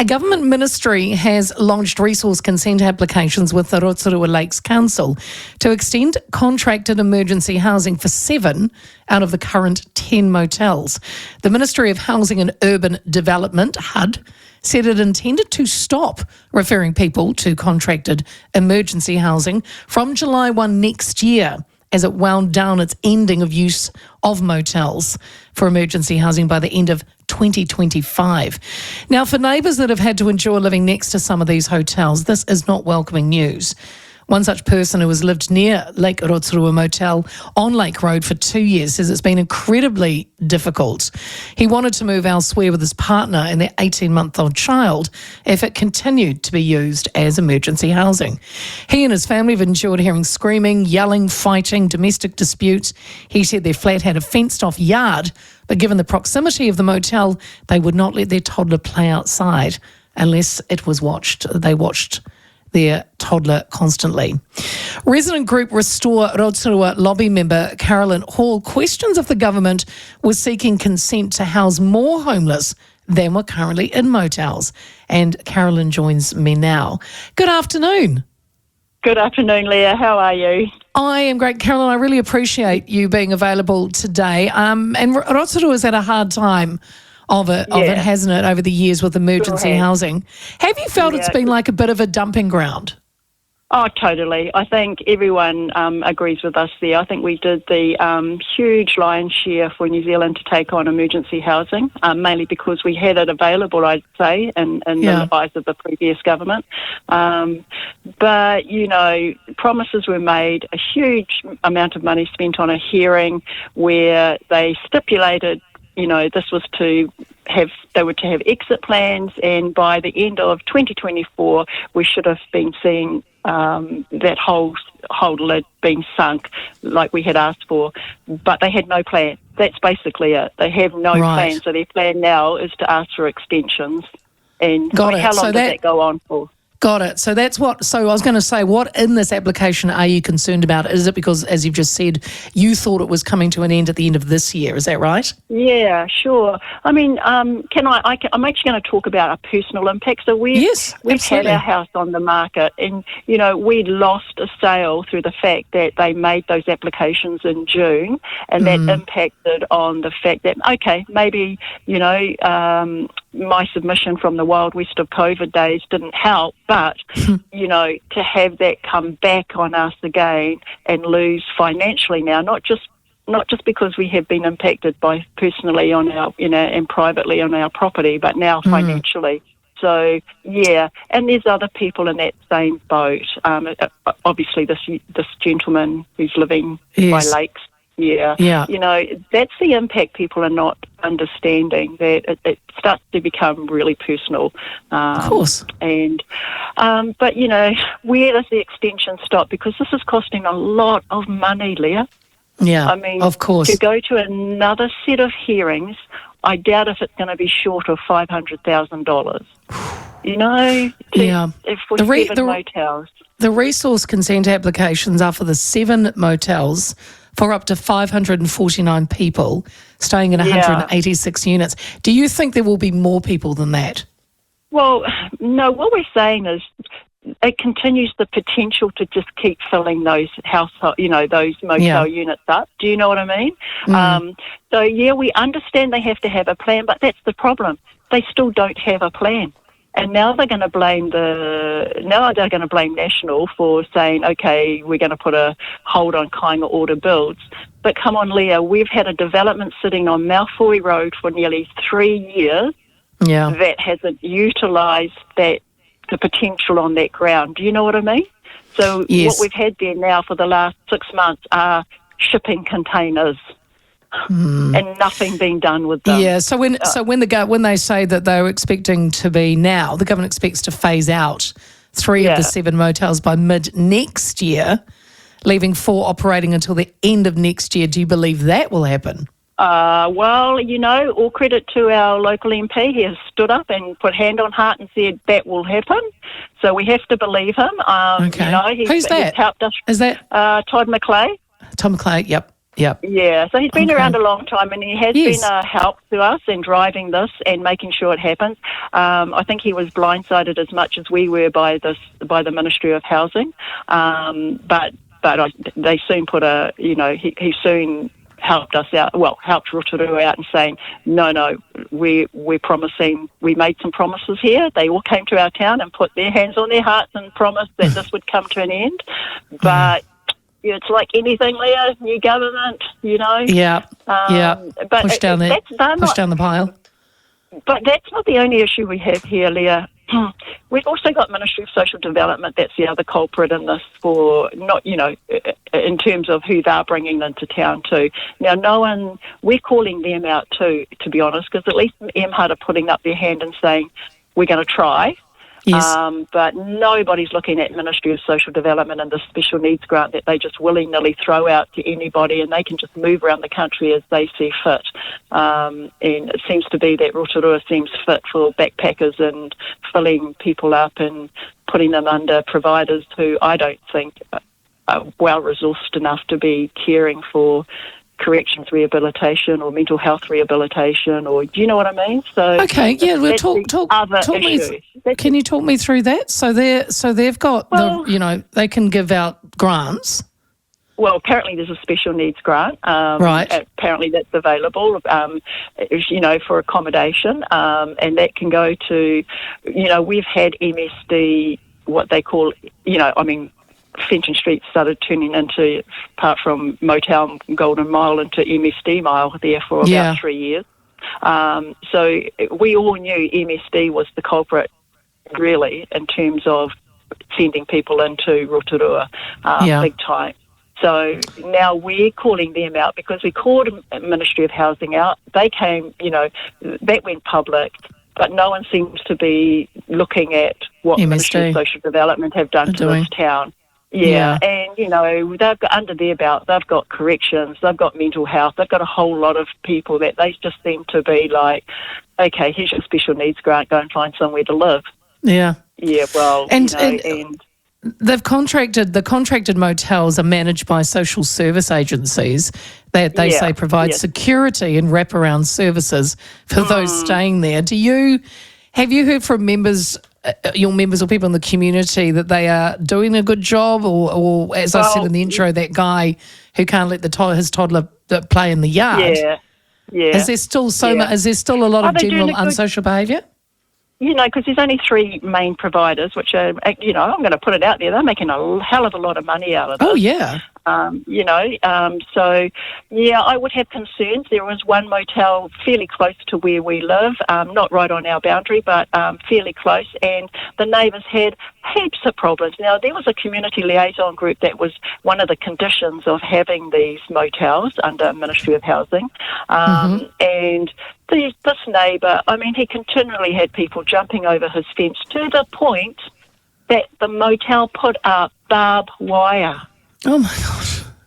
A government ministry has launched resource consent applications with the Rotorua Lakes Council to extend contracted emergency housing for 7 out of the current 10 motels. The Ministry of Housing and Urban Development, HUD, said it intended to stop referring people to contracted emergency housing from July 1 next year, as it wound down its ending of use of motels for emergency housing by the end of 2025. Now, for neighbours that have had to endure living next to some of these hotels, this is not welcoming news. One such person who has lived near Lake Rotorua Motel on Lake Road for 2 years says it's been incredibly difficult. He wanted to move elsewhere with his partner and their 18-month-old child if it continued to be used as emergency housing. He and his family have endured hearing screaming, yelling, fighting, domestic disputes. He said their flat had a fenced-off yard, but given the proximity of the motel, they would not let their toddler play outside unless it was watched. They watched their toddler constantly. Resident group Restore Rotorua lobby member Carolyne Hall questions if the government was seeking consent to house more homeless than were currently in motels. And Carolyne joins me now. Good afternoon. Good afternoon, Leah. How are you? I am great, Carolyne. I really appreciate you being available today. And Rotorua's had a hard time of it, hasn't it, over the years with emergency housing. Have you felt it's been like a bit of a dumping ground? Oh, totally. I think everyone agrees with us there. I think we did the huge lion's share for New Zealand to take on emergency housing, mainly because we had it available, I'd say, in the eyes of the previous government. But, you know, promises were made, a huge amount of money spent on a hearing where they stipulated, you know, this was they were to have exit plans, and by the end of 2024, we should have been seeing that whole lid being sunk like we had asked for, but they had no plan. That's basically it. They have no plan, so their plan now is to ask for extensions. And how long does that go on for? Got it. So I was going to say, what in this application are you concerned about? Is it because, as you've just said, you thought it was coming to an end at the end of this year? Is that right? Yeah, sure. I mean, I'm actually going to talk about a personal impact. So we've had our house on the market, and, you know, we lost a sale through the fact that they made those applications in June, and that impacted on the fact that, okay, maybe, you know, my submission from the Wild West of COVID days didn't help, but, you know, to have that come back on us again and lose financially now, not just because we have been impacted by personally on our, you know, and privately on our property, but now financially. So, yeah, and there's other people in that same boat. Obviously, this gentleman who's living by lakes. Yeah, you know, that's the impact people are not understanding, that it starts to become really personal. Of course. And, but, you know, where does the extension stop? Because this is costing a lot of money, Leah. Yeah, I mean, of course. To go to another set of hearings, I doubt if it's going to be short of $500,000. You know, for 7 motels. The resource consent applications are for the 7 motels for up to 549 people staying in 186 units. Do you think there will be more people than that? Well, no, what we're saying is it continues the potential to just keep filling those those motel units up. Do you know what I mean? So, yeah, we understand they have to have a plan, but that's the problem. They still don't have a plan. And now they're going to blame National for saying, okay, we're going to put a hold on Kainga order builds. But come on, Leah, we've had a development sitting on Malfoy Road for nearly 3 years that hasn't utilised the potential on that ground. Do you know what I mean? So what we've had there now for the last 6 months are shipping containers. And nothing being done with them. Yeah. So when they say that they're expecting to be now, the government expects to phase out 3 of the 7 motels by mid next year, leaving 4 operating until the end of next year. Do you believe that will happen? Well, you know, all credit to our local MP. He has stood up and put hand on heart and said that will happen. So we have to believe him. Okay. You know, Who's that? He's helped us. Is that Todd McClay? Tom McClay? Yep. Yeah, so he's been around a long time, and he has been a help to us in driving this and making sure it happens. I think he was blindsided as much as we were by the Ministry of Housing, but they soon put he soon helped us out, helped Rotorua out and saying, no, we're promising, we made some promises here. They all came to our town and put their hands on their hearts and promised that this would come to an end. But it's like anything, Leah, new government, But push down the pile. But that's not the only issue we have here, Leah. We've also got Ministry of Social Development. That's the other culprit in this for not, in terms of who they're bringing into town too. Now, we're calling them out too, to be honest, because at least MHUD are putting up their hand and saying, we're going to try. Yes. But nobody's looking at Ministry of Social Development and the special needs grant that they just willy-nilly throw out to anybody, and they can just move around the country as they see fit. And it seems to be that Rotorua seems fit for backpackers and filling people up and putting them under providers who I don't think are well-resourced enough to be caring for corrections rehabilitation or mental health rehabilitation, or do you know what I mean? So okay, yeah, well, talk me. Can you talk me through that? So they've got they can give out grants. Well, apparently there's a special needs grant. Right. Apparently that's available, for accommodation, and that can go to, we've had MSD, what they call, Fenton Street started turning into, apart from Motel Golden Mile, into MSD Mile there for about 3 years. So we all knew MSD was the culprit, really, in terms of sending people into Rotorua big time. So now we're calling them out because we called Ministry of Housing out. They came, that went public, but no one seems to be looking at what Ministry of Social Development have done to this town. Yeah, and, they've got under their belt, they've got corrections, they've got mental health, they've got a whole lot of people that they just seem to be like, okay, here's your special needs grant, go and find somewhere to live. Yeah. Yeah, well, and they've the contracted motels are managed by social service agencies that they say provide security and wraparound services for those staying there. Have you heard from your members or people in the community that they are doing a good job, or as I said in the intro, that guy who can't let his toddler play in the yard? Yeah. Is there still Is there still a lot of general unsocial behaviour? Because there's only three main providers, which are, I'm going to put it out there, they're making a hell of a lot of money out of this. Oh, yeah. So, I would have concerns. There was one motel fairly close to where we live, not right on our boundary, but fairly close, and the neighbours had heaps of problems. Now, there was a community liaison group that was one of the conditions of having these motels under Ministry of Housing, and this neighbour, he continually had people jumping over his fence to the point that the motel put up barbed wire. Oh, my God.